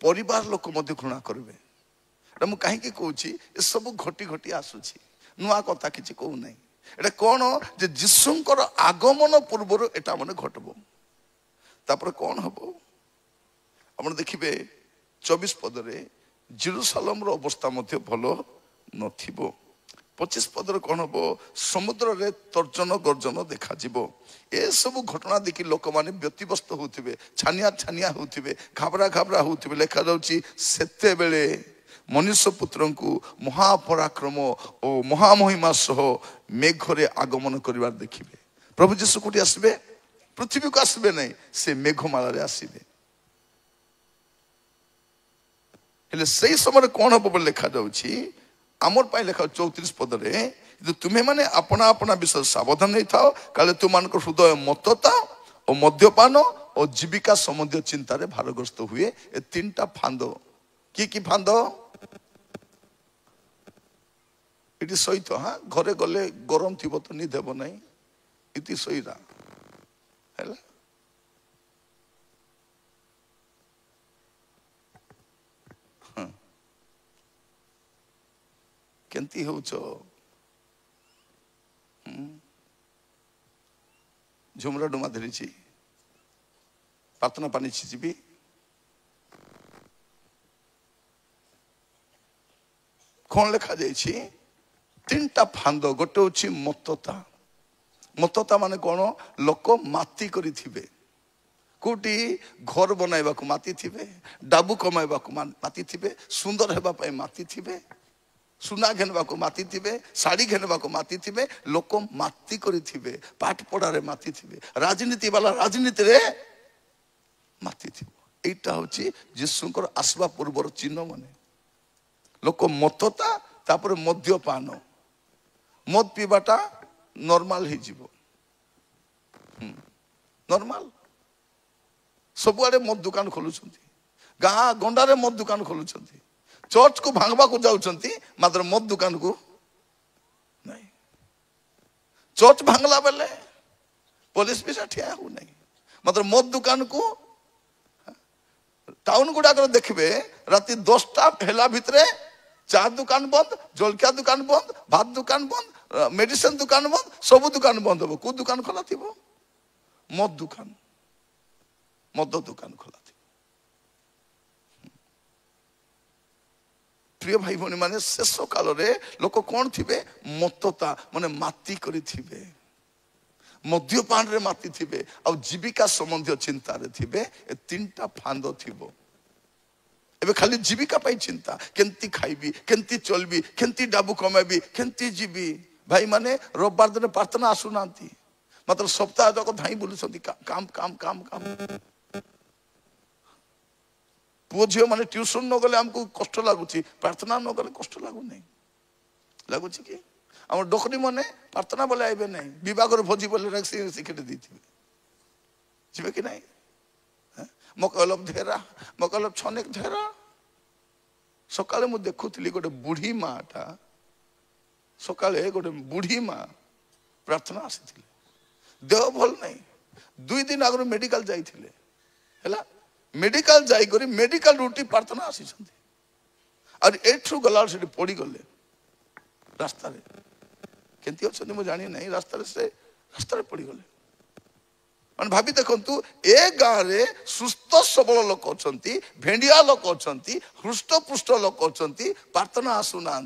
परिवार लोक मध्य घृणा करेंगे मु कहीं कौच ए सब घटी घटी आसूची नुआ कथा किसी कहू ना एटा कौन जे जीशुंकर आगमन पूर्व एटा मैंने घटब तापर कौन हम आप देखिए 24 पदरे जेरूसालेम अवस्था मध्य भल न 25 पदर कौन हम समुद्र रे तर्जन गर्जन देखा ए सब घटना देखी लोक माने व्यतिव्यस्त होते छानिया छानिया होते घाबरा घाबरा होते लिखा जाउची सेते बेले मनुष्य पुत्र को महापराक्रम और महामहिमा सह मेघरे आगमन करिवार देखिबे प्रभु जीशु कोठी आसबे पृथ्वी को आसबे नहीं से मेघमाला रे आसबे हेले सही समय कौन हम बोले लिखा जाउची आमर पाई लिखा 34 पदरे तुम्हें माने अपना अपना विषय सावधान नहीं था काले तुम मान हृदय मतता और मद्यपान और जीविका संबंधी चिंता रे भारग्रस्त हुए ए तीनटा फांद की फांद इटी सहित हाँ घरे गले गरम थी तो नहीं देव ना इति सहीरा है केंती होच झुमरा डुमा धरी प्रार्थना पानी छिचिबी कौन लिखा जाइए तीनटा फांद गोटे हूँ मतता मतता माने कौन लोक माती करी थिबे कोटी घर बनैबा को माती थिबे डाबू कमाइबा को माती थिबे सुंदर हेबा पई माती थिबे सुना घेनबा को माती थिबे साड़ी घेनबा को माती थिबे लोक माती करी थिबे पाठ पढ़ारे माती थिबे राजनीति वाला राजनीति रे माती थिबो एटा होची यीशुंकर आसवा पूर्वर चिन्ह माने लोक मतता तापर मद्यपान मद पीवाटा नॉर्मल ही जीवो नॉर्मल सबुआडे मद दुकान खोलुछंती गाँ गंडारे मद दुकान खोलुछंती चर्च को भांगबा को जाउछंती मात्र मद दुकान को नहीं चर्च भांगला बेले पुलिस भी ठिया हो नहीं मात्र मद दुकान को टाउन गुड़ाक देखिए राति 10टा हेला भितरे चा दुकान बंद जलखिया दुकान बंद भात दुकान बंद मेडिसिन दुकान बंद सब दुकान बंद हम को दुकान खोला थी मद दुकान मद दुकान खोला थी प्रिय भाई भौणी माने शेष काल रे लोक कौन थिबे मतता माने माती करी थिबे मद्यपान रे माती थिबे आ जीविका संबंधी चिंता रे थिबे ए तीनटा फांद थिबो एबे खाली जीविका पाई चिंता केंती खाइबी केंती चलबी केंती डाबू कमाइबी केंती जीवी भाई माने रविवार दिन प्रार्थना आसु नांती मात्र सप्ताह तक धाई बुलुछंती काम काम काम काम पुओ झील माने ट्यूशन न गले हमको कष्ट लगुच प्रार्थना न गले कष्ट लगु नहीं लगुच कि आम डोकरी मैंने प्रार्थना बोले आइबे नहीं विवाह भोजी बोले सिकेट दी जी कि नहीं मकलब धेरा मकलब छनेक धेरा सकाले मु देखुली गोटे बुढ़ी माटा सकाले गोटे बुढ़ी माँ प्रार्थना आसी देह भल नहीं 2 दिन आगु मेडिकल जाइए है मेडिकल जाइए मेडिकल रूटी प्रार्थना आसी और एठू गला से पड़ी गले रास्ता केंती अच्छे मुझे जानी नहीं रास्ता से रास्ता पड़ी गले मैंने भाभी देखु ए गाँव रे सुस्थ सबल लोक अच्छा भेंडिया लोक अच्छा हृष्टपुष्ट लोक अच्छा प्रार्थना आसुना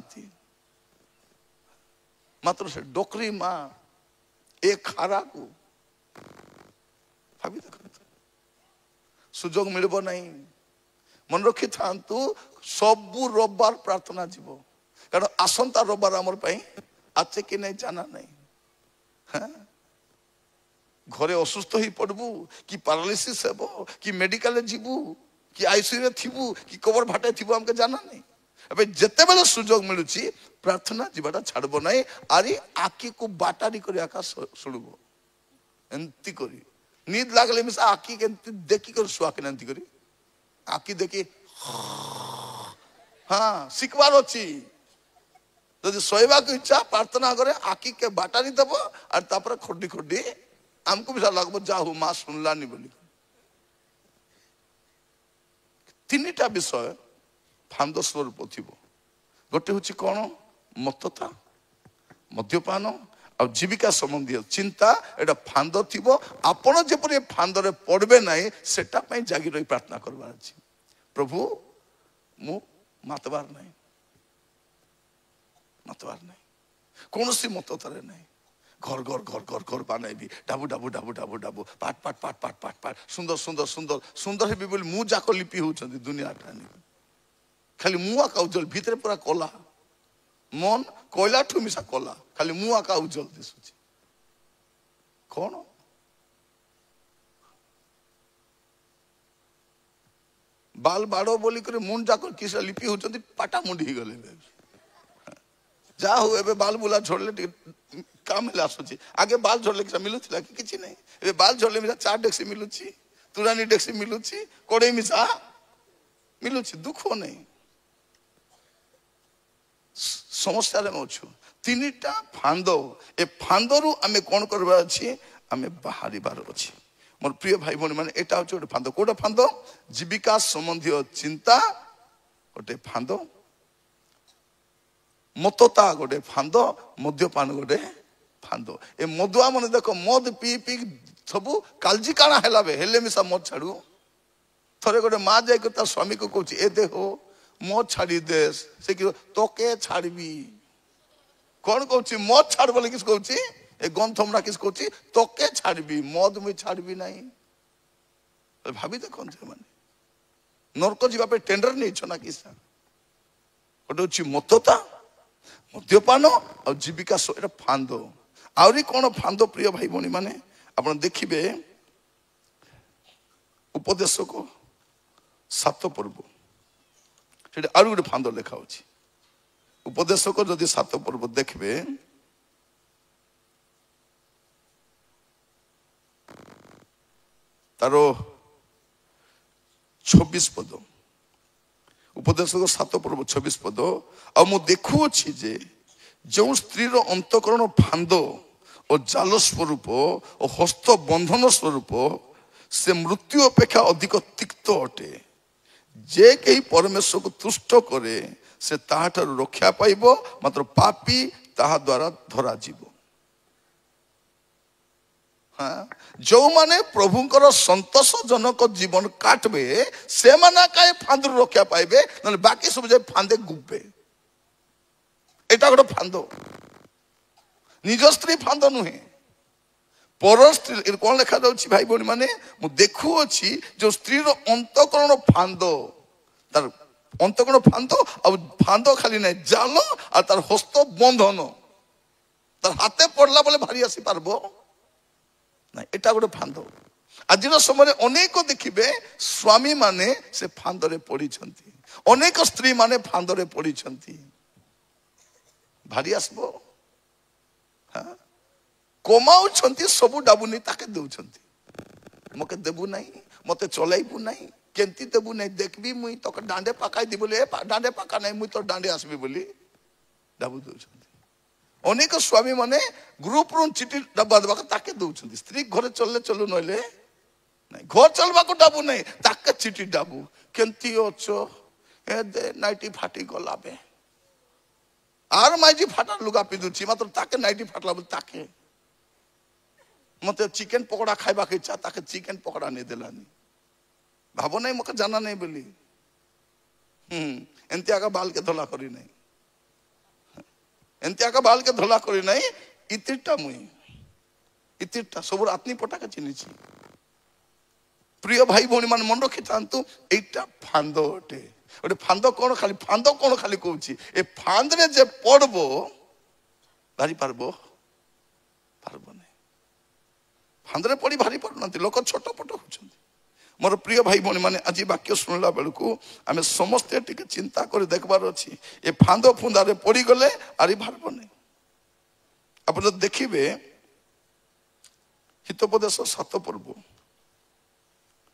मात्र से डोकरी माँ ए खारा को भाभी देखु सुजोग मिलबो नहीं मन रखी था सबू रविवार प्रार्थना जीव कारण आसंता रविवार आमर आचे कि नहीं जाना नहीं हाँ? घरे असुस्थ ही पड़बू कि पैरालिसिस हेबो कि मेडिकल जीवू कि आईसीयू थीबू कि कबर भाटे थीबू हमके जाना नहीं अबे जते बेले सुजोग मिलुची प्रार्थना जीवाटा छाड़बो नहीं आरी आखी को बाटारी करी आकाश सुड़बो एंती करी नींद लागले मिसा आखी के देखी कर सुआ के एंती करी आखी देखी हाँ शिकबार अच्छी जदि सोयबा को इच्छा प्रार्थना करे आखी के बाटारी दबो और तापर खोडी खोडी हमको भी लगभग जाहू माँ सुनलानी बोली ତିନିଟା ବିଷୟ ଫାନ୍ଦ ସ୍ୱରୂପ ଥିବ। ଗୋଟେ ହଉଛି କ'ଣ? ମତ୍ତତା, ମଦ୍ୟପାନ ଆଉ ଜୀବିକା ସମ୍ବନ୍ଧୀୟ ଚିନ୍ତା। ଏଇଟା ଫାନ୍ଦ ଥିବ। ଆପଣ ଯେପରି ଫାନ୍ଦରେ ପଡିବେ ନାହିଁ ସେଟା ପାଇଁ ଜାଗି ରହି ପ୍ରାର୍ଥନା କରିବାର ଅଛି। ପ୍ରଭୁ ମୁଁ ମାତବାର ନାହିଁ, ମାତବାର ନାହିଁ, କୌଣସି ମତତାରେ ନାହିଁ। ଘର ଘର ଘର ଘର ଘର ବାନାଇବି, ଡାବୁ ଡାବୁ ଡାବୁ ଡାବୁ ଡାବୁ, ପାଟ ପାଟ ପାଟ ପାଟ ପାଟ ପାଟ, ସୁନ୍ଦର ସୁନ୍ଦର ସୁନ୍ଦର ସୁନ୍ଦର ହେବି ବୋଲି ମୁଁ ଯାକ ଲିପି ହଉଛନ୍ତି ଦୁନିଆଟା। ଖାଲି ମୁଁ ଆକା ଉଜ୍ଜଳ, ଭିତରେ ପୁରା କଲା। ମନ କୋଇଲାଠୁ ମିଶା କଲା, ଖାଲି ମୁଁ ଆକା ଉଜ୍ଜଳ ଦିଶୁଛି। କ'ଣ? ବାଲ ବାଡ଼ ବୋଲିକରି ମୁଣ୍ଡ ଯାକ କିସ ଲିପି ହଉଛନ୍ତି, ପାଟା ମୁଣ୍ଡି ହେଇଗଲେ। ଯାହା ହଉ ଏବେ ବାଲ ବୁଲା ଝଡ଼ିଲେ ଟିକେ କାମ ହେଲେ ଆସୁଛି। ଆଗେ ବାଲ ଝଡ଼ିଲେ କିସ ମିଳୁଥିଲା କି? କିଛି ନାହିଁ। ଏବେ ବାଲ ଝଡ଼ିଲେ ମିଶା ଚା ଡେକ୍ସି ମିଳୁଛି, ତୁରାନୀ ଡେକ୍ସି ମିଳୁଛି, କଡ଼େଇ ମିଶା ମିଳୁଛି। ଦୁଃଖ ନାହିଁ, ସମସ୍ୟାରେ ଅଛୁ। ତିନିଟା ଫାନ୍ଦ। ଏ ଫାନ୍ଦରୁ ଆମେ କ'ଣ କରିବାର ଅଛି? ଆମେ ବାହାରିବାର ଅଛି। ମୋର ପ୍ରିୟ ଭାଇ ଭଉଣୀ ମାନେ, ଏଇଟା ହଉଛି ଗୋଟେ ଫାନ୍ଦ। କୋଉଟା ଫାନ୍ଦ? ଜୀବିକା ସମ୍ବନ୍ଧୀୟ ଚିନ୍ତା ଗୋଟେ ଫାନ୍ଦ, ମତତା ଗୋଟେ ଫାନ୍ଦ, ମଦ୍ୟପାନ ଗୋଟେ ଫାନ୍ଦ। ଏ ମଦୁଆ ମାନେ ଦେଖ, ମଦ ପିଇ ପିଇ ସବୁ କାଲଜି କାଣା ହେଲା ବେ, ହେଲେ ମିଶା ମଦ ଛାଡୁ। ଥରେ ଗୋଟେ ମା ଯାଇକି ତା ସ୍ୱାମୀକୁ କହୁଛି, ଏ ଦେହ ମଦ ଛାଡି ଦେ। ସେ କି ତୋକେ ଛାଡିବି। କ'ଣ କହୁଛି? ମଦ ଛାଡ ବୋଲି କିଛି କହୁଛି। ଏ ଗନ୍ଥମଣା କିଛି କହୁଛି, ତୋକେ ଛାଡିବି, ମଦ ମୁଇଁ ଛାଡିବି ନାହିଁ। ଭାବି ଦେଖନ୍ତୁ, ସେମାନେ ନର୍କ ଯିବା ପାଇଁ ଟେଣ୍ଡର ନେଇଛ ନା କିସା? ଗୋଟେ ହଉଛି ମତତା, ମଦ୍ୟପାନ ଆଉ ଜୀବିକା। ଏଟା ଫାନ୍ଦ। ଆହୁରି କ'ଣ ଫାନ୍ଦ ପ୍ରିୟ ଭାଇ ଭଉଣୀ ମାନେ? ଆପଣ ଦେଖିବେ ଉପଦେଶକ 7 ପର୍ବ, ସେଠି ଆହୁରି ଗୋଟେ ଫାନ୍ଦ ଲେଖା ଅଛି। ଉପଦେଶକ ଯଦି 7 ପର୍ବ ଦେଖିବେ, ତାର 26 ପଦ। ଉପଦେଶକ 7 ପର୍ବ 26 ପଦ। ଆଉ ମୁଁ ଦେଖୁଅଛି ଯେ ଯେଉଁ ସ୍ତ୍ରୀର ଅନ୍ତଃକରଣ ଫାନ୍ଦ ଓ ଜାଲ ସ୍ୱରୂପ ଓ ହସ୍ତ ବନ୍ଧନ ସ୍ୱରୂପ, ସେ ମୃତ୍ୟୁ ଅପେକ୍ଷା ଅଧିକ ତିକ୍ତ ଅଟେ। ଯେ କେହି ପରମେଶ୍ୱରକୁ ତୁଷ୍ଟ କରେ ସେ ତାହାଠାରୁ ରକ୍ଷା ପାଇବ, ମାତ୍ର ପାପୀ ତାହା ଦ୍ୱାରା ଧରାଯିବ। ଯେଉଁମାନେ ପ୍ରଭୁଙ୍କର ସନ୍ତୋଷଜନକ ଜୀବନ କାଟବେ ସେମାନେ କାଏ ଫାନ୍ଦରୁ ରକ୍ଷା ପାଇବେ, ନହେଲେ ବାକି ସବୁ ଯାଇ ଫାନ୍ଦେ ଗୁବେ। ଏଇଟା ଗୋଟେ ଫାନ୍ଦ। ନିଜ ସ୍ତ୍ରୀ ଫାନ୍ଦ ନୁହେଁ, ପର ସ୍ତ୍ରୀ। କ'ଣ ଲେଖାଯାଉଛି ଭାଇ ଭଉଣୀ ମାନେ? ମୁଁ ଦେଖୁଅଛି ଯେଉଁ ସ୍ତ୍ରୀର ଅନ୍ତଃକରଣ ଫାନ୍ଦ, ତାର ଅନ୍ତଃକରଣ ଫାନ୍ଦ, ଆଉ ଫାନ୍ଦ ଖାଲି ନାହିଁ, ଜାଲ ଆଉ ତାର ହସ୍ତ ବନ୍ଧନ। ତାର ହାତେ ପଡିଲା ବୋଲେ ଭାରି ଆସି ପାରବ ନାଇଁ, ଏଟା ଗୋଟେ ଫାନ୍ଦ। ଆଜିର ସମୟରେ ଅନେକ ଦେଖିବେ ସ୍ୱାମୀ ମାନେ ସେ ଫାନ୍ଦରେ ପଡିଛନ୍ତି, ଅନେକ ସ୍ତ୍ରୀ ମାନେ ଫାନ୍ଦରେ ପଡିଛନ୍ତି। ଭାରି ଆସିବ। କମାଉଛନ୍ତି ସବୁ ଡାବୁନି ତାକେ ଦେଉଛନ୍ତି। ମତେ ଦେବୁ ନାହିଁ, ମତେ ଚଲେଇବୁ ନାହିଁ, କେମିତି ଦେବୁ ନାହିଁ, ଦେଖିବି ମୁଇଁ ତୋକେ ଡାଣ୍ଡେ ପାକାଇ ଦି ବୋଲି, ଡାଣ୍ଡେ ପାକା ନାହିଁ, ମୁଇଁ ତୋ ଡାଣ୍ଡେ ଆସିବି ବୋଲି ଡାବୁ ଦେଉଛନ୍ତି। ଅନେକ ସ୍ୱାମୀ ମାନେ ଗ୍ରୁପରୁ ଚିଠି ଡବା ଦେବାକୁ ତାକେ ଦଉଛନ୍ତି। ସ୍ତ୍ରୀ ଘରେ ଚଳିଲେ ଚଲୁ, ନହେଲେ ନାଇଁ। ଘର ଚଲବାକୁ ଡାବୁ ନାହିଁ, ତାକେ ଚିଠି ଡାବୁ। କେମିତି ଅଛ? ଏ ଦେ ନାଇଟି ଫାଟି ଗଲା ବେ। ଆର ମାଇଜି ଫାଟା ଲୁଗା ପିନ୍ଧୁଛି, ମାତ୍ର ତାକେ ନାଇଟି ଫାଟଲା ବୋଲି ତାକେ। ମତେ ଚିକେନ ପକୋଡା ଖାଇବାକୁ ଇଚ୍ଛା, ତାକେ ଚିକେନ ପକୋଡା ନେଇ ଦେଲାନି। ଭାବ ନାହିଁ ମତେ ଜାନା ନାହିଁ ବୋଲି। ଏମିତି ଆଗ ବାଲକେ ଧଲା କରି ନାହିଁ, ଏମିତି ଆଗ ବାଲକେ ଧଲା କରି ନାହିଁ। ଇତିଟା ମୁଇଁ, ଇତିଟା ସବୁ ଆତ୍ମୀ ପଟାକେ ଚିହ୍ନିଛି। ପ୍ରିୟ ଭାଇ ଭଉଣୀ ମାନେ ମନେ ରଖିଥାନ୍ତୁ, ଏଇଟା ଫାନ୍ଦ ଅଟେ। ଗୋଟେ ଫାନ୍ଦ କ'ଣ? ଖାଲି ଫାନ୍ଦ କ'ଣ ଖାଲି କହୁଛି, ଏ ଫାନ୍ଦରେ ଯେ ପଡବ ଭାରି ପାରବ, ପାରବ ନାହିଁ। ଫାନ୍ଦରେ ପଡି ଭାରି ପାରୁନାହାନ୍ତି ଲୋକ, ଛୋଟ ପଟ ହଉଛନ୍ତି। ମୋର ପ୍ରିୟ ଭାଇ ଭଉଣୀ ମାନେ, ଆଜି ବାକ୍ୟ ଶୁଣିଲା ବେଳକୁ ଆମେ ସମସ୍ତେ ଟିକେ ଚିନ୍ତା କରି ଦେଖିବାର ଅଛି। ଏ ଫାନ୍ଦ ଫୁନ୍ଦାରେ ପଡିଗଲେ ଆରି ବାହାରିବ ନାହିଁ। ଆପଣ ଯଦି ଦେଖିବେ ହିତୋପଦେଶ 7 ପର୍ବ,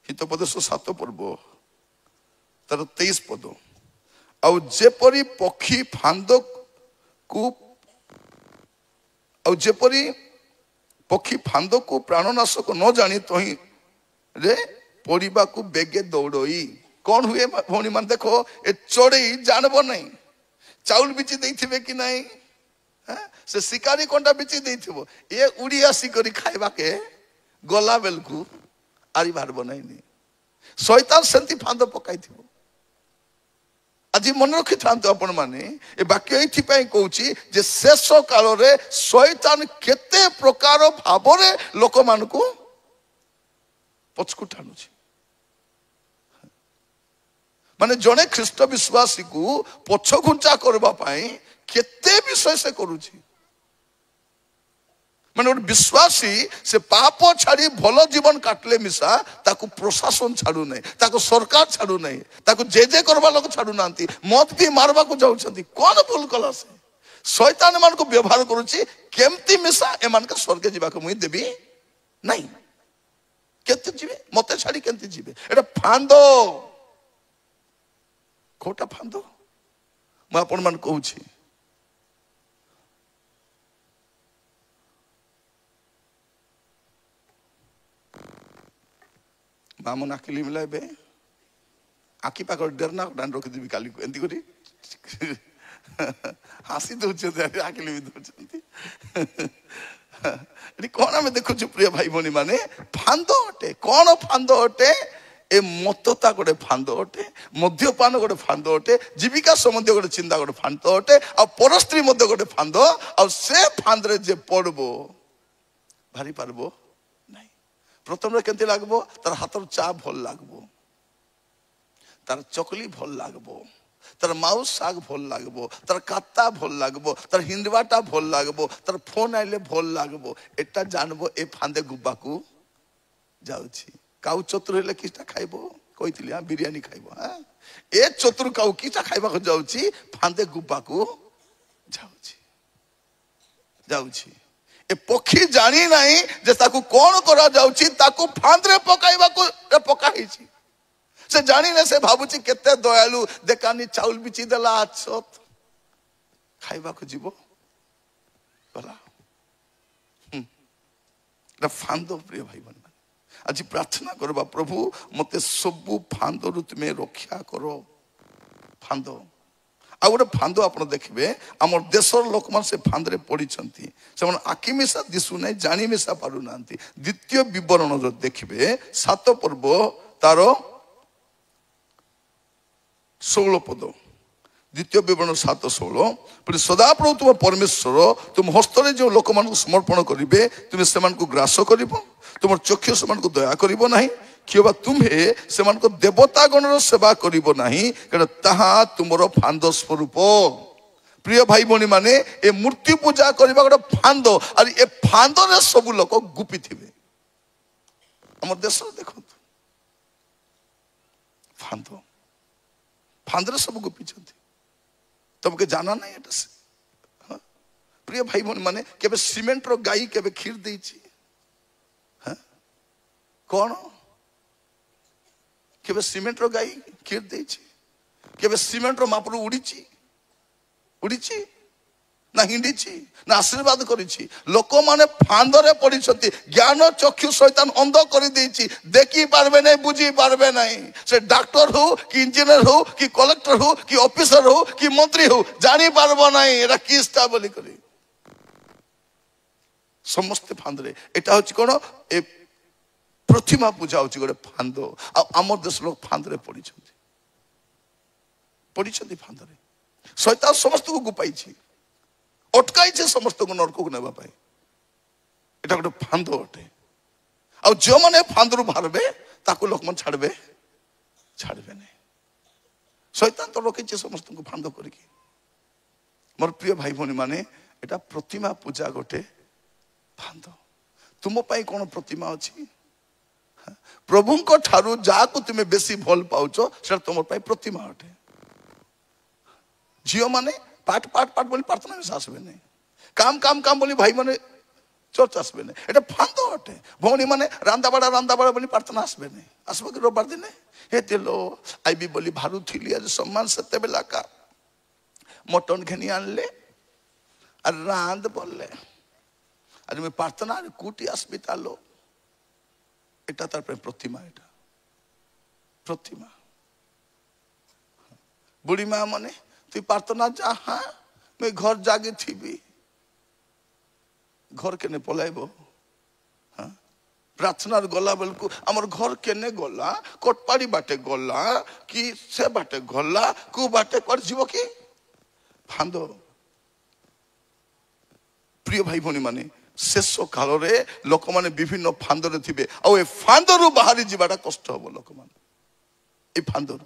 ହିତୋପଦେଶ 7 ପର୍ବ ତାର 23 ପଦ। ଆଉ ଯେପରି ପକ୍ଷୀ ଫାନ୍ଦକୁ, ଆଉ ଯେପରି ପକ୍ଷୀ ଫାନ୍ଦକୁ ପ୍ରାଣନାଶକ ନ ଜାଣି ତହିଁରେ ପଡିବାକୁ ବେଗେ ଦୌଡଇ। कौन हुए भौणी मान देखो ए चढ़ई जानब नहीं चाउल बिची देइथिबे कि नहीं से शिकारी कंटा बिची देइथिबो ए उड़ी आसी करी खाइबा के गला बेलकू आरी बार बनाइनी शैतान सेंती फांद पकाइथिबो आज मन रखि थांतो आपण माने ए वाक्य एथि पई कहूची जे शेष काल रे शैतान केते प्रकार भाबरे लोक मानकू पछकु ठानुची माने जने ख्रीष्ट विश्वासी को पछ घुंचा करबा पाई केते विषय से करूची माने विश्वासी से पाप छाड़ी भल जीवन काटले मिसा ताकू प्रशासन छाड़ू नहीं ताकू सरकार छाड़ू नहीं ताकू जे जे करबा लोग छाड़ू नांती मत भी मारबा को जाउछंती कोन भूल कला से शैतान मान को व्यवहार करूची केमती मिसा ए मान के स्वर्ग जीवा को मुई देबी नहीं केते जीवे मते छाड़ी केमती जीवे एटा फांदो खोटा फांदो मैं आपण मान कहूची मामन आखिली मिलाइबे आखि पाख डेरना डान रखी देवी काली को एंती करी हासी दउछे आखिली भी दउछंती एनी कोन हमें देखु प्रिय भाई भनी माने फांदो अटे कोन फांदो अटे ए मतता गोटे फांदो अटे मद्यपान गोटे फांदो अटे जीविका संबंधी गोटे चिंता गोटे फांदो अटे आ परस्त्री मध्य गोटे फांदो आ से फांदरे जे पड़बो भारी पारबो नहीं प्रथम रे केंती लागबो तार हाथर चा भल लागबो तार चकली भल लागबो तार माउस साग भल लागबो तार कात्ता भल लागबो तार हिंदवाटा भल लागबो तार फोन आइले भल लागबो एटा जानबो ए फांदे गुब्बाकू जाउछी काउ चतुर हेले किछटा खाइबो कहितली हां बिरयानी खाइबो हां ए चतुर काउ किछटा खाइबा को जाउची फांदे गुब्बाकू जाउची जाउची ए पक्षी जानी नहीं जे ताकू कोन करा जाउची ताकू फांदरे पकाइबा को पका हिची से जानी ने से भाबुची केते दयालु देकानी चाउल बिची देला आछत खाइबा को जीवो बला फांदो प्रिय भाई बन आज प्रार्थना करबा प्रभु मते सबु फांदो तुमे रक्षा करो फांदो आ गोटे फांदो आप देखिए आम देशर लोक मान से फांदरे पड़ी से आखि मिशा दिशु ना जानी मिशा पारु ना द्वितीय विवरण देखिए 7 पर्व तार 16 पद द्वितीय विवरण 7:16 सदाप्रभु तुम परमेश्वर तुम हस्तरे जो लोक मान समर्पण करेंगे तुम्हें से ग्रास कर तुम चक्षु से दया करिबो नहीं किबा तुम्हे से देवता गणर सेवा करिबो नहीं कारण ताहा तुमरो फांदो स्वरूप प्रिय भाई भनी माने ए मूर्ति पूजा करबा गोटे फांदो और ए फांदो रे सब लोक गुपी थिबे हमर देश देखो फांदो फांदरे सब गुपी छथि तुमके जाना नहीं एटा से प्रिय भाई भनी माने केबे सीमेंट रो गाई केबे खीर देछि कौन केबे सीमेंट रो गाई खीर देछि केबे सीमेंट रो मापरू उड़ीची उड़ीची ना हिंडीची ना आशीर्वाद करिछि लोक माने फांदरे पड़ी छथि ज्ञान चक्षु शैतान अंध करि देछि देखि पारबे नै बुझी पारबे नै से डॉक्टर हो कि इंजीनियर हो कि कलेक्टर हो कि ऑफिसर हो कि मंत्री हो जानि पारबो नै एरा किस्ता बोली करी समस्त फांदरे एटा होछि कोन ए प्रतिमा पूजा होछि गोटे फांदो आम देश लोग फांदरे पड़ी फांदरे शैतान समस्त को गुपाई अटकाई समस्त को नरक को नेबा पाई एटा गोटे फांदो अटे आ जो माने फांदरू बाहरबे ताको लोक मन छाड़बे नहीं शैतान तो रखी समस्त को फांदो करके मोर प्रिय भाई भनी माने एटा प्रतिमा पूजा गोटे फांदो तुम पाई कोन प्रतिमा अछि प्रभु को ठारू जाको तुम्हें बेसी भल पाउछ से तुम प्रतिमा अटे झील माने पाठ पाठ पाठ बोली प्रार्थना में आसबे नहीं काम काम काम बोली भाई माने चर्च आसबे नहीं एटा फांदो अटे भौणी माने रांदा बड़ा बोली प्रार्थना आसबे नहीं आसबे कि रविवार दिन हे तेलो आईबी बोली भारू थिली आज सम्मान सत्य बेला का मटन घेनी आनले और रांद बोलले आज मैं प्रार्थना कूटी आसबी तालो এটা তার प्रतिमा এটা प्रतिमा बुढ़ी माँ मने तु प्रार्थना जा हाँ मैं घर जागे थी घर केने पलाइब हाँ प्रार्थना गला बेल को आमर घर केने गला कटपाड़ी बाटे गला कि से बाटे गला को बाटे कर जीव कि फांद प्रिय भाई भनी माने शेष काल रे लोक माने विभिन्न फांदरे थिबे आ ए फांदरु बाहरी जीवाटा कष्ट हबो लोक माने ए फांदरु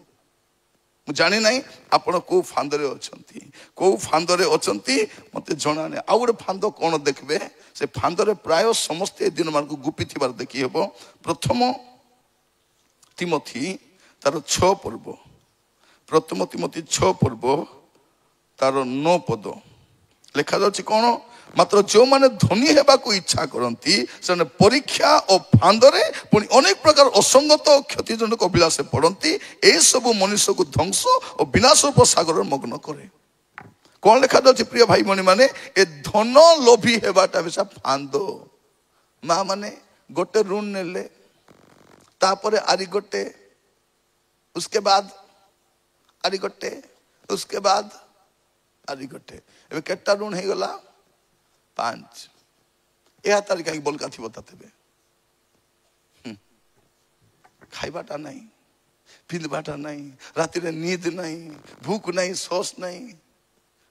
मु जानि नाही आपण को फांदरे अछंती को फांदरे अछंती मते जणा नै आ गोटे फांद कोन देखबे से फांदरे प्राय समस्त दिन मान को गुपी थिबार देखि हेबो प्रथम तिमोथी तार 6 पर्व प्रथम तिमोथी 6 पर्व तार 9 पद लिखा जाउछि कोन मात्र जो माने धनी हेबा को इच्छा करती से परीक्षा और फांदरे पुणी अनेक प्रकार असंगत और क्षतिजनक अभिलाष पड़ती ए सब मनुष्य को ध्वंस और विनाश सागर मग्न करे कौन लिखा जाए प्रिय भाई भनी माने ए धन लोभी हेबाटा बेसा फांद माँ माने गोटे ऋण नेले तापरे आरी गोटे उसके बाद आरी गोटे उसके बाद आरी गोटे एबे केटा ऋण हे गला 5 यह तारीख की बोलका थी बताते खाइबाटा नहीं पिंधबाटा नहीं राति रे नींद नहीं भूख नहीं सोच नहीं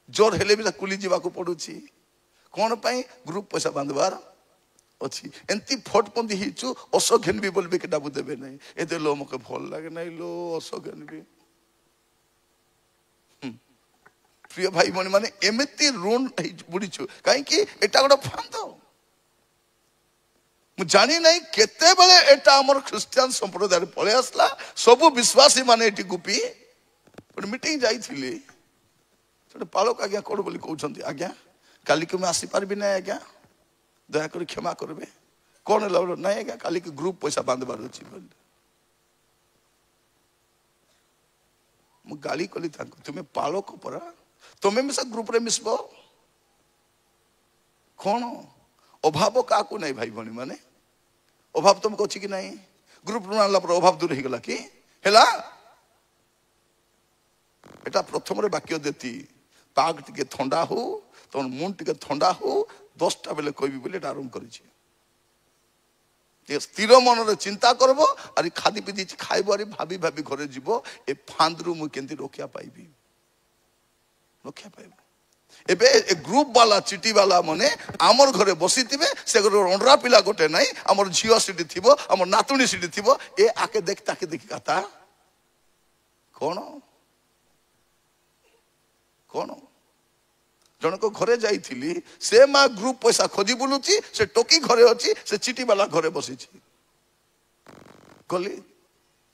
जोर हेले भी कुली जीवा को पड़ुची कौन पाई ग्रुप पैसा बांधवार अच्छी एंती फटपंदी हिचु असो घेन भी बोलबे के डाबू देबे नहीं एते लो मके भल लागे नहीं लो असो घेन भी प्रिय भाई भनी माने एमिति ऋण बुड़ीछु कहीं एटा गोटे फांद मु जानी नहीं केते बेले एटा हमर ख्रिस्टियन संप्रदाय पळे आसला सब विश्वासी माने एटी गुपी मीटिंग जाइथिली छोटे पालक आज्ञा कोड बोली कहउछंती आज्ञा काली के मैं आसी पारबी ना आज्ञा दया कर क्षमा करबे कोन लावलो नहीं आज्ञा काली के ग्रुप पैसा बांधबार अछि बोल मु गाली कली थाको तुमे पालक परा तुम्हें मिसा ग्रुप रे मिसबो कौन अभाव का को नहीं भाई भनी माने अभाव तुम को कि नहीं ग्रुप रू आनला पर अभाव दूर ही गला कि हेला एटा प्रथम रे वाक्य देती पाग टिके ठंडा हो तन मुंड टिके ठंडा हो 10टा बेले कहबी बोले एटा आरंभ करिछि स्थिर मन रे चिंता करबो अरे खादी पीदी खाइबो अरे भाभी भाभी घरे जीवो ए फांदरू मु केंती रोकिया पाइबी रक्षा पाइब एबे ए ग्रुप वाला चिटी वाला मने आमर घरे बसी थिबे से अंडरा पिला गोटे नहीं आमर झियो सिटी थिबो आमर नातुनी सिटी थिबो ए आके देखता के देखि काता कोन कोन जन को घरे जाइथिली से मा ग्रुप पैसा खोजी बुलुची से टोकी घरे अछि से चिटी वाला घरे बसी छी गली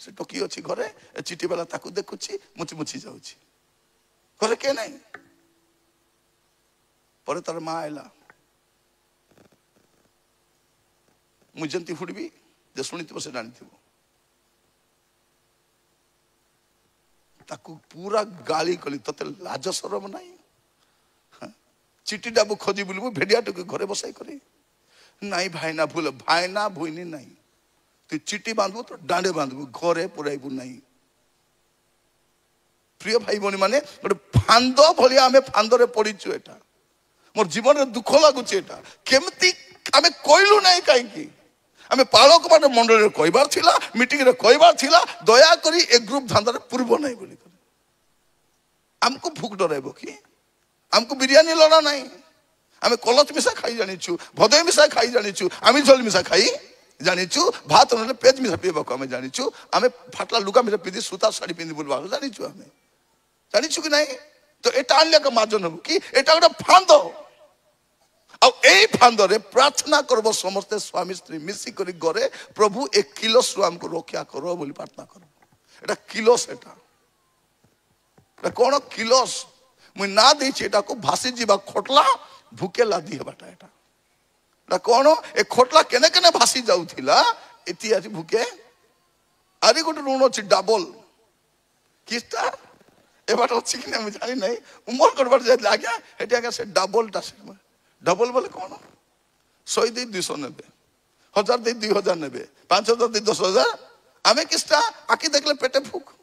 से टोकी अछि घरे ए चिटी वाला ताकू देखुची मुची मुची जाउची घरे के नहीं पर तार माँ आयला मुझे फुड़बी जे शुणी से जानी ताकू पूरा गाली कली तते लाज शरम नहीं चिटी डाबू खोजी बुलबू भेड़िया टुके घरे बसाई करे नहीं भाईना भूल भाईना भूइनी नहीं तु चिटी बांधबू तो डांडे बांधबू घरे पुराइबू नहीं प्रिय भाई भनी माने गोटे फांद भलिया आमे फांदरे पड़ीचु एटा मोर जीवन रे दुख लागुची एटा केमती आमे कोइलु नाही काई की आमे पालक बाटे मंडल रे कहबार थिला मीटिंग रे कहबार थिला दया करी ए ग्रुप धंदा रे पूर्व नाही बोली करे हमको भूख डराइबो की हमको बिरयानी लड़ा नहीं आमे कलच मिसा खाई जानिछु भदय मिसा खाई जानिछु आमी झोल मिसा खाई जानिछु भात नले पेज मिसा पीबा को आमे जानिछु आमे फाटला लुगा मिसा पिदी सूता साड़ी पिंदी बोलबा जानिछु आमे जानिछु कि नहीं तो एटा आनले का मार्जन हो कि एटा गोटे फांद आ ए फांद रे प्रार्थना करबो समस्त स्वामी स्त्री मिसी करी गरे प्रभु 1 किलो स्वाम को रक्षा करो बोली प्रार्थना करो एटा किलोस एटा कोन किलोस मु ना देछि एटा को भासी जीवा खोटला भूके लादी हेबाटा एटा कोन ए खोटला केने केने भासी जाउथिला एति आज भूके आरी गोटे ऋण अछि डबल किस्ता एबाट अछि कि ना जानि नहीं उमर करबार जाय लाग्या एटी आगे से डबल टा से डबल बोले कौन 100 दे 200 नेबे 1000 दे 2000 नेबे 5000 दे 10000 आमे किस्ता आकी देखले पेटे फूक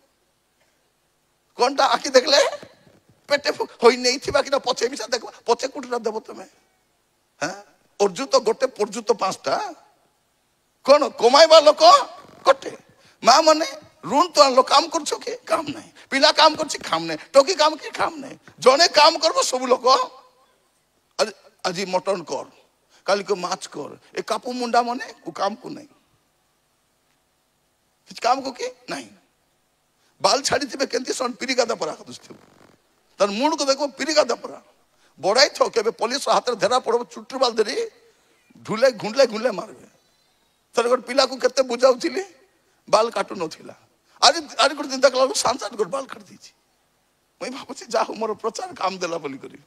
কোনটা আঁকি দেখলে পেটে হই নেই থিবা কিনা পচে মিশা দেখবা পচে কোটিটা দেব তুমি হ্যাঁ অর্জুত গোটে পর্যুত পাঁচটা কোন কমাইবা লোক গোটে মা মানে ঋণ তো আনলো কাম করছো কি কাম নাই পিলা কাম করছি কাম নাই টকি কাম কি কাম নাই জনে কাম করবো সবু লোক আজি মটন কর কালি কো মাছ কর এ কাপু মুন্ডা মানে ও কাম কো নাই কিছু কাম কো কি নাই বাল ছাড়ি দিবে কেমতি সন পিরিগাদা পরা দুস্থিব তার মুন্ড কো দেখো পিরিগাদা পরা বড়াই থ কেবে পুলিশ হাতে ধরা পড়ব চুট্টু বাল ধরি ঢুলে ঘুঁলে ঘুঁলে মারবে তার গোট পিলা কো কেতে বুঝাউছিলি বাল কাটু নথিলা আরে আরে গোট দিন দেখলা সানসান গোট বাল কাটি দিছি মই ভাবছি যা মোর প্রচার কাম দেলা বলি করি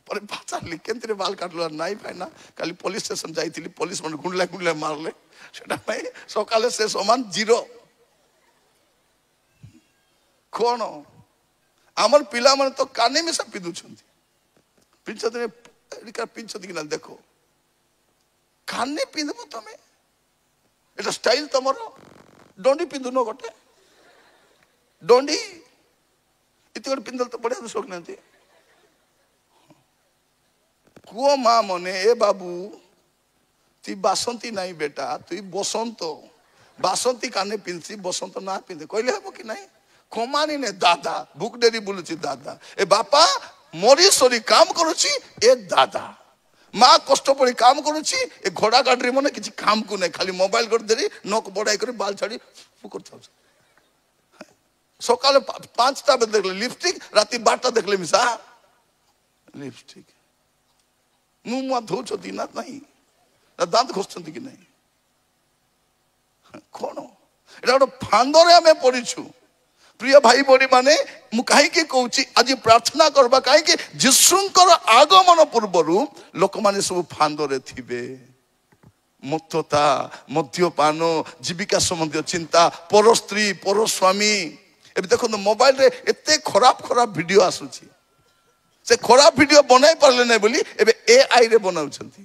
পরে পাচারলি কেন্দ্রে বাল কাটলো আর নাই পাই না কালি পুলিশ স্টেশন যাইছিলি পুলিশ মানে ঘুঁলে ঘুঁলে মারলে সেটা পাই সকালে সে সমান জিরো কোন আমার পিলা মানে তো কানে মিশা পিঁধুଛନ୍ତି ପିନ୍ଧୁଛନ୍ତି କି ନା ଦେଖ କାନେ ପିନ୍ଧିବ ତମେ এটা স্টাইল তোমার ডন্ডি পিঁধুন গোটে ডন্ডি এতে গোটে পিঁধলে তো বড়িয়া শোক নাহাନ୍ତି কুয় মা মনে এ বাবু তুই বাসন্তী নাই বেটা তুই বসন্ত বাসন্তী কানে পিঁধছি বসন্ত না পিঁধে কইলে হব কি নাই কমানি নে দাদা বুক ডেরি বলুছি দাদা এ বাপা মরি সরি কাম করুছি এ দাদা মা কষ্ট পড়ি কাম করুছি এ ঘোড়া গাড়ি মনে কিছু কাম কু নাই খালি মোবাইল করে দেরি নখ বড়াই করে বাল ছাড়ি করতে হবে সকালে 5টা বেজে দেখলে লিপস্টিক রাতে 12টা দেখলে মিশা লিপস্টিক মুখ মুখ ধৌଛନ୍ତି না নাই দাঁত ঘষଛନ୍ତି কি নাই কোন এটা গোটে ফান্দরে আমি পড়িছু প্রিয় ভাই ভଉଣୀ ମାନେ ମୁଁ କାହିଁକି କହୁଛି ଆଜି ପ୍ରାର୍ଥନା କରିବା କାହିଁକି ଯୀଶୁଙ୍କର ଆଗମନ ପୂର୍ବରୁ ଲୋକମାନେ ସବୁ ଫାନ୍ଦରେ ଥିବେ ମତ୍ତତା ମଦ୍ୟପାନ ଜୀବିକା ସମ୍ବନ୍ଧୀୟ ଚିନ୍ତା ପର ସ୍ତ୍ରୀ ପର ସ୍ୱାମୀ ଏବେ ଦେଖନ୍ତୁ ମୋବାଇଲରେ ଏତେ ଖରାପ ଖରାପ ଭିଡିଓ ଆସୁଛି ସେ ଖରାପ ଭିଡିଓ ବନାଇ ପାରିଲେ ନାହିଁ ବୋଲି ଏବେ AI ରେ ବନାଉଛନ୍ତି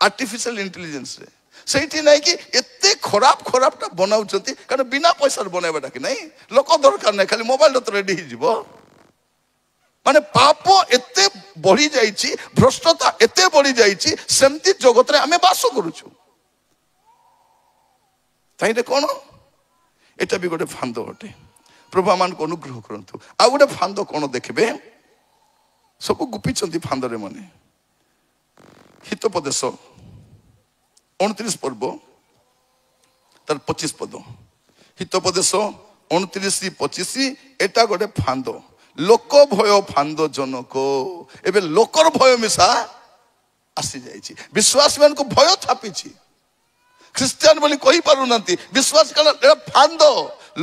ଆର୍ଟିଫିସିଆଲ ଇଣ୍ଟେଲିଜେନ୍ସ ରେ সেইটি নাই কি এতে খরাপ খরাপটা বনাউଛନ୍ତି কারণ বিনা পয়সার বনাইবাটা কি নাই লোক দরকার নাই খালি মোবাইল তো রেডি হয়ে যাব মানে পাপ এতে বড়ি যাইছি ভ্রষ্টতা এতে বড়ি যাইছি সেমতি জগতরে আমি বাস করুছু তাইলে কোন এটা বি গোটে ফান্দ অটে প্রভু আমাকে অনুগ্রহ করন্তু আর গোটে ফান্দ কোন দেখবে সব গুপিছন্তি ফান্দরে মনে হিতোপদেশ 29 পর্ব তার 25 পদ হিতোপদেশ 29-25 এটা গোটে ফান্দ লোক ভয় ফান্দ জনক এবে লোকর ভয় মিশা আসি যাইছি বিশ্বাসী মানুষ ভয় থাপিছি খ্রিস্টান বলি কই পারু নান্তি বিশ্বাস কাল এটা ফান্দ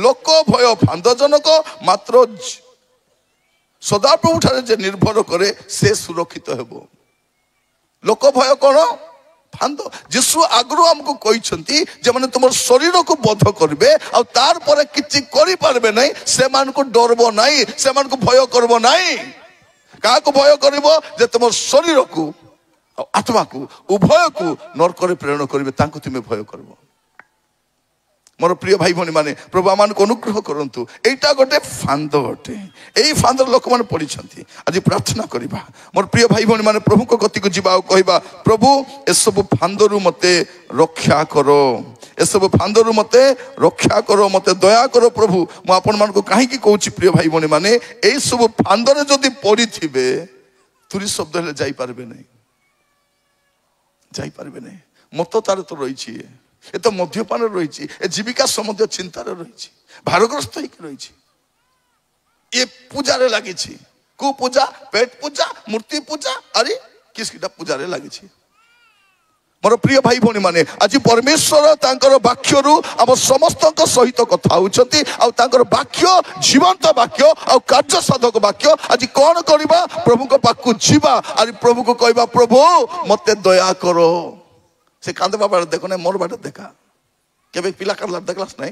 লোক ভয় ফান্দ জনক মাত্র সদাপ্রভু ঠারে যে নির্ভর করে সে সুরক্ষিত ହେବ লোক ভয় কোন ফান্দ যিশু আগ্রহ আমাকে কইছন্তি যে মানে তোমার শরীরকে বধ করবে আর তারপরে কিছু করি পারবে নাই সেমানকু ডরব নাই সেমানকু ভয় করব নাই কাহাকু ভয় করিব যে তোমার শরীরকু আত্মাকু উভয়কু নরকরে প্রেরণ করিবে তাঙ্কু তুমি ভয় করব মোর প্রিয় ভাই ভনী মানে প্রভু আমাকে অনুগ্রহ করন্তু এইটা গোটে ফান্দ অটে এই ফান্দর লোক মানে পড়িছন্তি আজ প্রার্থনা করিবা মোর প্রিয় ভাই ভনী মানে প্রভুଙ୍କ গতিକୁ ଯିବା ଆଉ କହିବା প্রভু এসবু ফান্দরু মতে রক্ষা করো এসবু ফান্দরু মতে রক্ষা করো মতে দয়া করো প্রভু মু আপন মানকু কাহিকি কହୁছি প্রিয় ভাই ভনী মানে এই সব ফান্দরে যদি পড়িথিবে তুরি শব্দ হলে যাই পারবে নাই মত তার তো রয়েছে এ তো মদ্যপানে রয়েছে এ জীবিকা সম্বন্ধীয় চিন্তারে রয়েছে ভারগ্রস্ত হইকি রয়েছে এ পূজারে লাগিছি কু পূজা পেট পূজা মূর্তি পূজা আরে কিসকিটা পূজারে লাগিছি মোর প্রিয় ভাই ভଉଣୀ মানে আজ পরমেশ্বর তাঙ্কর বাক্যরু আম সমস্তଙ୍କ সহিত কথা হউছন্তি আর তাঙ্কর বাক্য জীবন্ত বাক্য আর কার্য সাধক বাক্য আজ কোন করিবা প্রভুଙ୍କ পাখু ଯିବା আর প্রভুকে কইবা প্রভু মতে দয়া করো সে কান্দে বাবার দেখো না মোর বাটা দেখা কেবে পিলা কাটলার দেখলাস নাই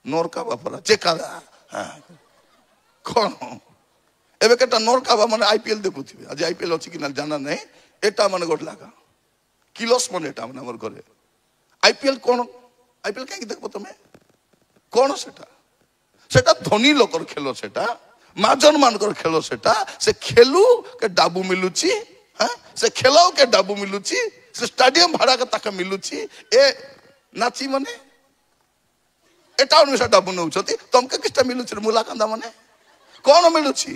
নরকা বাপরা যে কাঁদা কোন এবে কেটা নরকা বা মানে IPL দেখুথিবে আজ IPL আছে কিনা জানা নাই এটা মানে গোট লাগা কিলস মানে এটা মানে আমার ঘরে IPL কোন IPL কাই দেখবো তুমি কোন সেটা সেটা ধনী লোকর খেল, সেটা মাজন মানকর খেল, সেটা সে খেলু কে ডাবু মিলুছি, হ্যাঁ সে খেলাও কে ডাবু মিলুছি, সে স্টাডিয়াম ভাড়া কে তাকে মিলুছি, এ নাচি মানে এটা অনুসারে ডাবু নেଉଛନ୍ତି, ତମକେ କିଛିଟା ମିଳୁଛି ମୂଲା କାନ୍ଦା ମାନେ କଣ ମିଳୁଛି?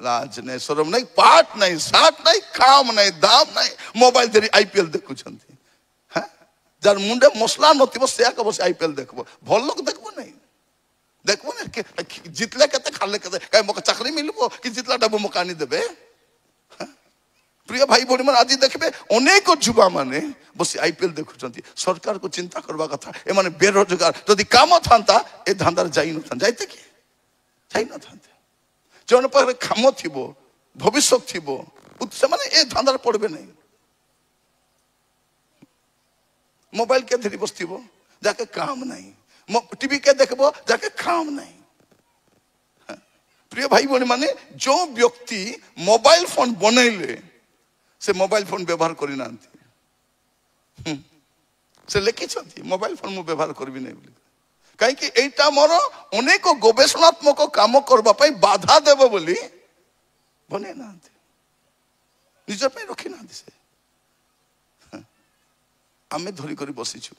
ଲାଜ ନାହିଁ, ଶରମ ନାହିଁ, ପାଠ ନାହିଁ, ସାଟ ନାହିଁ, କାମ ନାହିଁ, ଦାମ ନାହିଁ, ମୋବାଇଲ ଧରି IPL ଦେଖୁଛନ୍ତି। হ্যাঁ যার মুন্ডে মশলা নথিব সে আগে বসে IPL দেখব, ভাল লোক দেখব নাই, দেখব না জিতলে কেতে খালে কেতে, কাই মোকে চাকরি মিলব কি জিতলা ডাবু মোকে আনি দেবে? প্রিয় ভাই ভଉଣୀ ମାନେ ଆଜି ଦେଖିବେ ଅନେକ ଯୁବା ମାନେ ବସି IPL ଦେଖୁଛନ୍ତି। ସରକାରକୁ ଚିନ୍ତା କରିବା କଥା, ଏମାନେ ବେରୋଜଗାର, ଯଦି କାମ ଥାନ୍ତା ଏ ଧାନ୍ଦାରେ ଯାଇନଥାନ୍ତେ, ଯାଇତେ କି ଯାଇନଥାନ୍ତେ। ଯେଉଁମାନଙ୍କ ପାଖରେ କାମ ଥିବ, ଭବିଷ୍ୟତ ଥିବ, ସେମାନେ ଏ ଧାନ୍ଦାରେ ପଡିବେ ନାହିଁ। ମୋବାଇଲ କେ ଧରି ବସିଥିବ ଯାକେ କାମ ନାହିଁ, ଟିଭି କେ ଦେଖିବ ଯାକେ କାମ ନାହିଁ। ପ୍ରିୟ ଭାଇ ଭଉଣୀ ମାନେ ଯେଉଁ ବ୍ୟକ୍ତି ମୋବାଇଲ ଫୋନ ବନେଇଲେ ସେ ମୋବାଇଲ ଫୋନ ବ୍ୟବହାର କରିନାହାନ୍ତି, ସେ ଲେଖିଛନ୍ତି ମୋବାଇଲ ଫୋନ ମୁଁ ବ୍ୟବହାର କରିବି ନାହିଁ ବୋଲି। କାହିଁକି? ଏଇଟା ମୋର ଅନେକ ଗବେଷଣାତ୍ମକ କାମ କରିବା ପାଇଁ ବାଧା ଦେବ ବୋଲି ବନେଇ ନାହାନ୍ତି, ନିଜ ପାଇଁ ରଖିନାହାନ୍ତି। ସେ ଆମେ ଧରିକରି ବସିଛୁ।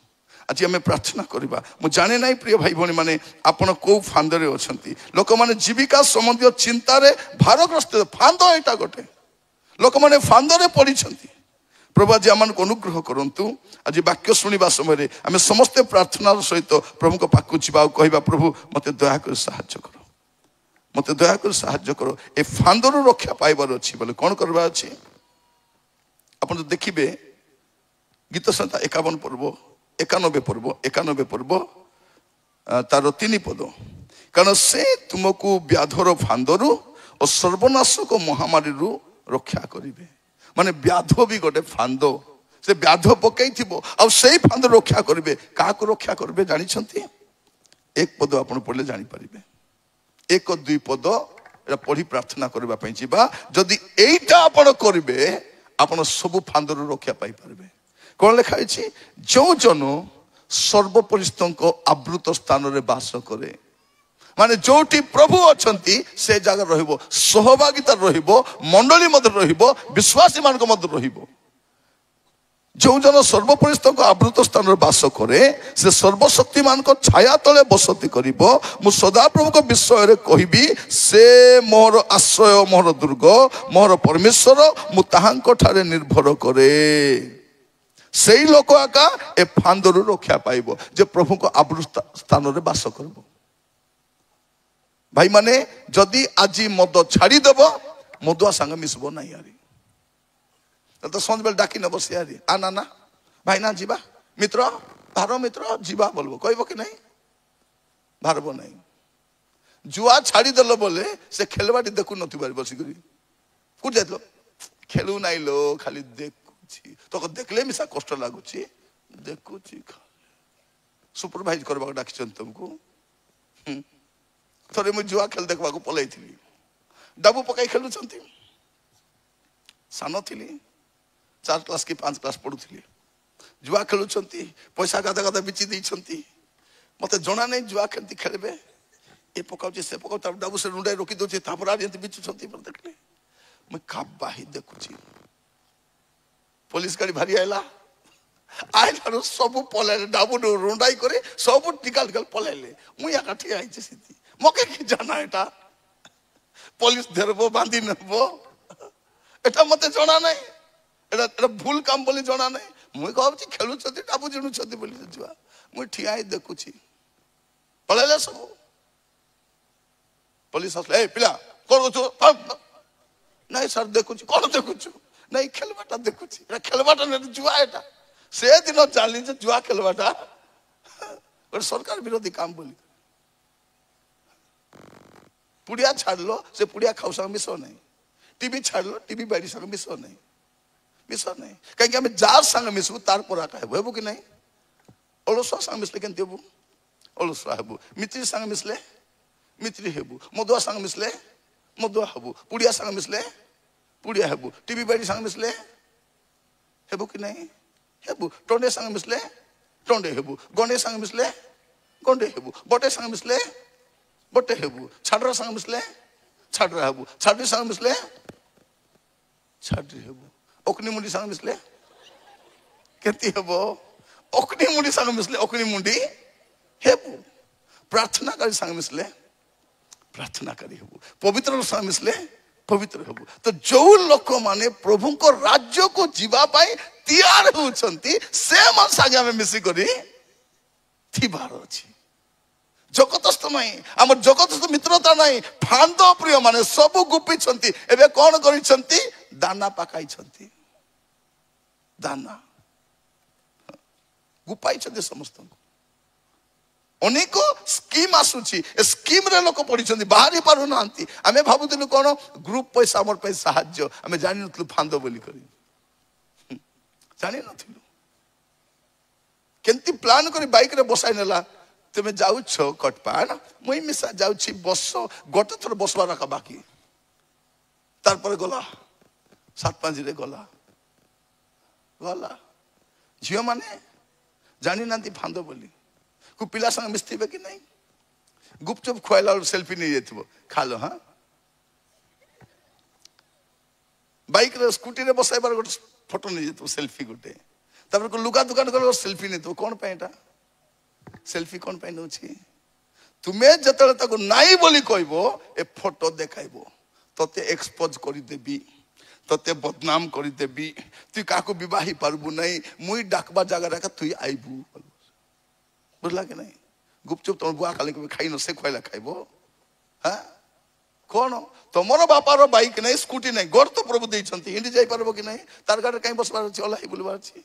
ଆଜି ଆମେ ପ୍ରାର୍ଥନା କରିବା। ମୁଁ ଜାଣେ ନାହିଁ ପ୍ରିୟ ଭାଇ ଭଉଣୀ ମାନେ ଆପଣ କୋଉ ଫାନ୍ଦରେ ଅଛନ୍ତି। ଲୋକମାନେ ଜୀବିକା ସମ୍ବନ୍ଧୀୟ ଚିନ୍ତାରେ ଭାରଗ୍ରସ୍ତ, ଫାନ୍ଦ ଏଇଟା ଗୋଟେ, ଲୋକମାନେ ଫାନ୍ଦରେ ପଡ଼ିଛନ୍ତି। ପ୍ରଭୁ ଆଜି ଆମମାନଙ୍କୁ ଅନୁଗ୍ରହ କରନ୍ତୁ। ଆଜି ବାକ୍ୟ ଶୁଣିବା ସମୟରେ ଆମେ ସମସ୍ତେ ପ୍ରାର୍ଥନାର ସହିତ ପ୍ରଭୁଙ୍କ ପାଖକୁ ଯିବା ଆଉ କହିବା, ପ୍ରଭୁ ମୋତେ ଦୟାକରି ସାହାଯ୍ୟ କର, ମୋତେ ଦୟାକରି ସାହାଯ୍ୟ କର। ଏ ଫାନ୍ଦରୁ ରକ୍ଷା ପାଇବାର ଅଛି ବୋଲେ କ'ଣ କରିବା ଅଛି? ଆପଣ ଦେଖିବେ ଗୀତ ସଂହିତା 51 ପର୍ବ 91 ପର୍ବ ତାର 3 ପଦ, କାରଣ ସେ ତୁମକୁ ବ୍ୟାଧର ଫାନ୍ଦରୁ ଓ ସର୍ବନାଶକ ମହାମାରୀରୁ ରକ୍ଷା କରିବେ। ମାନେ ବ୍ୟାଧ ବି ଗୋଟେ ଫାନ୍ଦ, ସେ ବ୍ୟାଧ ପକେଇଥିବ ଆଉ ସେଇ ଫାନ୍ଦ ରକ୍ଷା କରିବେ। କାହାକୁ ରକ୍ଷା କରିବେ ଜାଣିଛନ୍ତି? 1 ପଦ ଆପଣ ପଢିଲେ ଜାଣିପାରିବେ। 1-2 ପଦ ଏଟା ପଢି ପ୍ରାର୍ଥନା କରିବା ପାଇଁ ଯିବା। ଯଦି ଏଇଟା ଆପଣ କରିବେ ଆପଣ ସବୁ ଫାନ୍ଦରୁ ରକ୍ଷା ପାଇପାରିବେ। କ'ଣ ଲେଖା ହେଇଛି? ଯେଉଁ ଜନ ସର୍ବପରିସ୍ତଙ୍କ ଆବୃତ ସ୍ଥାନରେ ବାସ କରେ, ମାନେ ଯୋଉଠି ପ୍ରଭୁ ଅଛନ୍ତି ସେ ଜାଗାରେ ରହିବ, ସହଭାଗିତା ରହିବ, ମଣ୍ଡଳୀ ମଧ୍ୟରେ ରହିବ, ବିଶ୍ୱାସୀ ମାନଙ୍କ ମଧ୍ୟରେ ରହିବ। ଯେଉଁ ଜନ ସର୍ବପରିସ୍ତଙ୍କ ଆବୃତ ସ୍ଥାନରେ ବାସ କରେ ସେ ସର୍ବଶକ୍ତି ମାନଙ୍କ ଛାୟା ତଳେ ବସତି କରିବ। ମୁଁ ସଦାପ୍ରଭୁଙ୍କ ବିଷୟରେ କହିବି, ସେ ମୋର ଆଶ୍ରୟ, ମୋର ଦୁର୍ଗ, ମୋର ପରମେଶ୍ୱର, ମୁଁ ତାହାଙ୍କ ଠାରେ ନିର୍ଭର କରେ। ସେଇ ଲୋକ ଆକା ଏ ଫାନ୍ଦରୁ ରକ୍ଷା ପାଇବ ଯେ ପ୍ରଭୁଙ୍କ ଆବୃତ ସ୍ଥାନରେ ବାସ କରିବ। ଭାଇ ମାନେ ଯଦି ଆଜି ମଦ ଛାଡ଼ିଦେବ, ମଦୁଆ ସାଙ୍ଗେ ମିଶିବ ନାହିଁ। ଆରି ତ ସନ୍ଧ୍ୟାବେଳେ ଡାକି ନେବ ସେ, ଆରି ଆ ନା ନା ଭାଇ ନା ଯିବା, ମିତ୍ର ଭାର ମିତ୍ର ଯିବା ବୋଲବ, କହିବ କି ନାହିଁ? ଭାରବ ନାହିଁ। ଜୁଆ ଛାଡ଼ିଦେଲ ବୋଲେ ସେ ଖେଳବାଟି ଦେଖୁନଥିବ ବସିକରି, କୋଉଠି ଯାଇଥିଲ? ଖେଳୁ ନାହିଁ ଲୋ, ଖାଲି ଦେଖୁଛି, ତୋকে ଦେଖିଲେ ମିଶା କଷ୍ଟ ଲାଗୁଛି, ଦେଖୁଛି। ସୁପରଭାଇଜ କରିବାକୁ ଡାକିଛନ୍ତି ତମକୁ। ଥରେ ମୁଁ ଜୁଆ ଖେଳ ଦେଖିବାକୁ ପଳେଇଥିଲି, ଡାବୁ ପକାଇ ଖେଳୁଛନ୍ତି। ସାନ ଥିଲି, 4 କ୍ଲାସ କି 5 କ୍ଲାସ ପଢୁଥିଲି। ଜୁଆ ଖେଳୁଛନ୍ତି, ପଇସା ଗାଦା ଗାଦା ବିଚି ଦେଇଛନ୍ତି। ମତେ ଜଣା ନାହିଁ ଜୁଆ କେମିତି ଖେଳିବେ। ଏ ପକାଉଛି ସେ ପକାଉଛି, ତାପରେ ଡାବୁ ସେ ରୁଣ୍ଡାଇ ରୋକି ଦଉଛି, ତାପରେ ଆରି ଏମିତି ବିଚୁଛନ୍ତି। ଦେଖିଲେ ମୁଁ କାବାହି ଦେଖୁଛି। ପୋଲିସ ଗାଡି ଭାରି ଆଇଲା, ଆଇଲାରୁ ସବୁ ପଳେଇଲେ, ଡାବୁ ରୁଣ୍ଡାଇ କରି ସବୁ ଟିକାଲ ଟିକାଲ ପଳେଇଲେ। ମୁଁ ଏକା ଠିଆ ହେଇଛି ସେଠି, ମକେ କି ଜାନା ଏଟା ପୋଲିସ ଧରବ, ବାନ୍ଧି ନେବ, ଏଟା ମତେ ଜଣା ନାହିଁ। ଏଟା ଭୁଲ କାମ ବୋଲି ଜଣା ନାହିଁ। ମୁଇଁ ଭାବୁଛି ଖେଳୁଛନ୍ତି, ଡାବୁ ଜିଣୁଛନ୍ତି ବୋଲି ଛୁଆ। ମୁଁ ଠିଆ ହେଇ ଦେଖୁଛି, ପଳେଇଲେ ସବୁ। ପୋଲିସ ଆସିଲେ, ଏ ପିଲା କଣ କରୁଛୁ? ନାଇଁ ସାର୍ ଦେଖୁଛି। କଣ ଦେଖୁଛୁ? ନାଇଁ ଖେଳବାଟା ଦେଖୁଛି। ଏଟା ଖେଳବାଟା ନାହିଁ, ଜୁଆ ଏଟା। ସେଦିନ ଜାଣିଲି ଯେ ଜୁଆ ଖେଳବାଟା ଗୋଟେ ସରକାର ବିରୋଧୀ କାମ ବୋଲି। ପୁଡ଼ିଆ ଛାଡ଼ିଲ, ସେ ପୁଡ଼ିଆ ଖାଉ ସାଙ୍ଗେ ମିଶ ନାହିଁ। ଟିଭି ଛାଡ଼ିଲ, ଟିଭି ବାଡ଼ି ସାଙ୍ଗେ ମିଶ ନାହିଁ, ମିଶ ନାହିଁ। କାହିଁକି ଆମେ ଯାର ସାଙ୍ଗେ ମିଶିବୁ ତାର ପରାକା ହେବୁ, ହେବୁ କି ନାହିଁ? ଅଳସୁଆ ସାଙ୍ଗେ ମିଶିଲେ କେମିତି ହେବୁ? ଅଳସୁଆ ହେବୁ। ମିତ୍ରୀ ସାଙ୍ଗେ ମିଶିଲେ ମିତ୍ରୀ ହେବୁ। ମଦୁଆ ସାଙ୍ଗେ ମିଶିଲେ ମଦୁଆ ହେବୁ। ପୁଡ଼ିଆ ସାଙ୍ଗେ ମିଶିଲେ ପୁଡ଼ିଆ ହେବୁ। ଟିଭି ବାଡ଼ି ସାଙ୍ଗେ ମିଶିଲେ ହେବୁ କି ନାହିଁ? ହେବୁ। ଟଣ୍ଡେ ସାଙ୍ଗେ ମିଶିଲେ ଟଣ୍ଡେ ହେବୁ। ଗଣ୍ଡେ ସାଙ୍ଗେ ମିଶିଲେ ଗଣ୍ଡେ ହେବୁ। ବଟେ ସାଙ୍ଗେ ମିଶିଲେ बटे हेबू छाड़र संग मिसले छाड़र हेबू छाड़ी संग मिसले छाड़ी हेबू ओकनी मुंडी संग मिसले केती हेबो ओकनी मुंडी संग मिसले ओकनी मुंडी हेबू प्रार्थना करी संग मिसले प्रार्थना करी हेबू पवित्र संग मिसले पवित्र हेबू तो जो लोक माने प्रभु को राज्य को जीवा पाई तैयार होचंती से मन संगे हमें मिसी करी थिबार अछि जगतस्थ नहीं आम जगतस्थ मित्रता नहीं फांद प्रिय माने सब गुपी एबे कौन करिसंती दाना पकाई दाना गुपाई समस्त अनेक स्कीम आसुची स्कीम रे लोक पड़ी बाहरी पारु नांती आमे भाबुतिलु कोन ग्रुप पैसा हमर पे सहाय्य आमे जानि नथलु फांद बोली करी जानि नथलु केंती प्लान करी बाइक रे बसाई नेला तुम जाउछ कटपान मुई मिसा जाउछि बस गोटे थर बसवा रखा बाकी तार पर गला 7-5 रे गला गला झियो माने जानि नांती फांद बोली को पिला संग मिस्थिबे कि नहीं गुपचुप खोइला सेल्फी नहीं जेतबो खा लो हां बाइक रे स्कूटी रे बसाइबार गोटे फोटो नहीं जेतबो सेल्फी गोटे तापर को लुगा दुकान कर सेल्फी नहीं तो कौन पाएटा सेल्फी कौन पाई नउछि तुमे जतले ताको नाई बोली कहबो ए फोटो देखाइबो तते एक्सपोज करि देबी तते बदनाम करि देबी तू काको विवाही पारबु नहीं मुई डाकबा जगह रखा तू आइबू बुझला कि नहीं गुपचुप तुम बुआ खाली खाई न से खोइला खाइबो हां कौन तुमर बापार बाइक नहीं स्कूटी नहीं गोर तो प्रभु देइछंती हिंदी जाई पारबो कि नहीं तार गाड़ी कहीं बसबार अछि ओलाई बुलबार अछि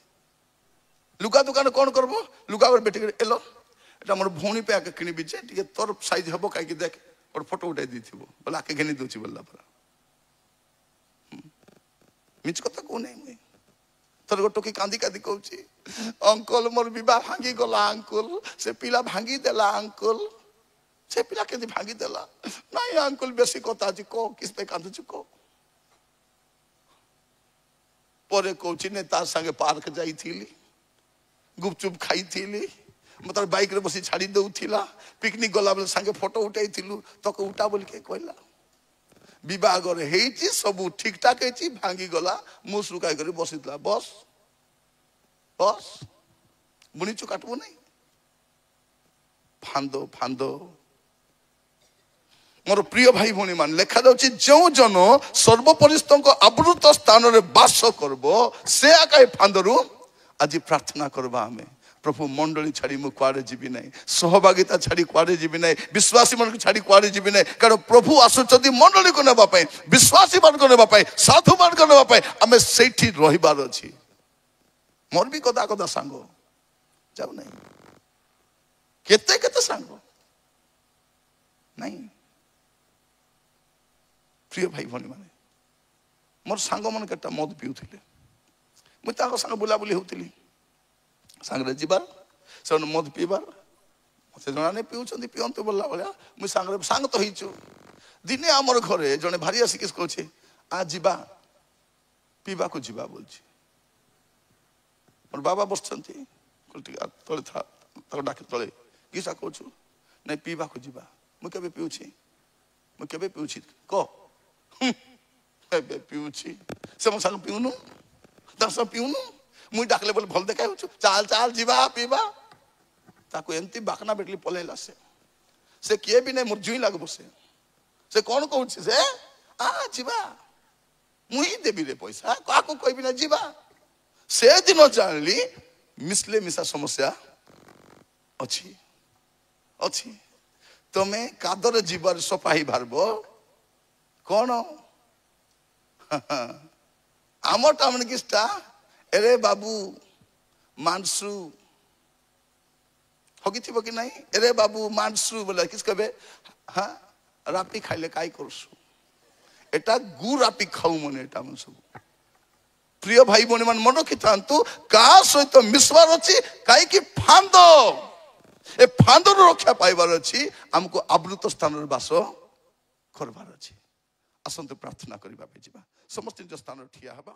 लुगा दुकान कौन करबो लुगा और बेटी एलो एटा मोर भौणी पे आके किनी बिचे टिके तोर साइज हबो काई कि देख और फोटो उठाई दिथिबो बोला आके घेनी दोछि बोलला पर मिच कथा को नहीं मुई तोर गोटो की कांदी कांदी कहउछि अंकल मोर विवाह भांगी गला अंकल से पिला भांगी देला अंकल से पिला केदी भांगी देला नहीं अंकल बेसी कथा अछि को किस पे कांदुछि को परे कहउछि ने तार संगे पार्क जाई थीली गुपचुप खाई थीली मतलब बाइक रे बसी छाड़ी दउ थिला पिकनिक गला बेले संगे फोटो उठाई थिलु तो को उठा बोल के कहला विवाह करे हेची सब ठीक ठाक हेची भांगी गला मु सुकाई करे बसितला बस बस बुनी चु काटबो नहीं फांदो फांदो मोर प्रिय भाई भौणी मान लेखा जाउची जो जन सर्वपरिस्थ को आवृत स्थान रे वास करबो से आकाय फांदरु आज प्रार्थना करबा हमें प्रभु मंडली छाड़ी मु कुआडे जीवी नहीं सहभागिता छाड़ी कुआडे जीवी नहीं विश्वासी मन को छाड़ी कुआडे जीवी नहीं कारण प्रभु आसुचंदी मंडली को नेबा पई विश्वासी मन को नेबा पई साधु मन को नेबा पई हमें सेठी रहिबार अछि मोर भी कदा कदा सांगो जाऊ नहीं केते केते सांगो नहीं प्रिय भाई भनी माने मोर सांगो मन केटा मद पिउथिले मु ताको संग बुला बुली होउथिली सांगरे जीबार से मद पीबार से जना ने पिउचंदी पियंतो बोलला बोला मु सांगरे सांग तो हिचु दिने हमर घरे जने भारी आसी किस कहछे आ जीबा पीबा को जीबा बोलछि मोर बाबा बसचंती कुलटी तळे था ताको डाके तळे किसा कहछु नै पीबा को जीबा मु केबे पिउछि को एबे पिउछि से मो संग पिउनु दस पिउनु मुई डाकले बोले भल देखाइ होछु चाल चाल जीवा पीबा ताको एंती बाकना बेटली पलेला से किए भी नहीं मोर जुई लागबो से कौन कहउछि से आ जीवा मुई देबी रे पैसा काको कहबी ना जीवा से दिन जानली मिसले मिसा समस्या अछि अछि तमे कादर जीवर सपाही भारबो कौन आमर टामन किस्टा एरे बाबू मानसु होगी थी कि नहीं एरे बाबू मानसु बोले किस कहबे हाँ रापी खाइले काई करसु एटा गु रापी खाऊ मने एटा मन सब प्रिय भाई बने मन मन रखिथांतु का सहित मिसबार अछि काई कि फांदो ए फांदो रक्षा पाइबार अछि हमको आवृत स्थान रे वास करबार अछि आसंत प्रार्थना करिबा पे जिबा समस्त स्थान ठिया हबा।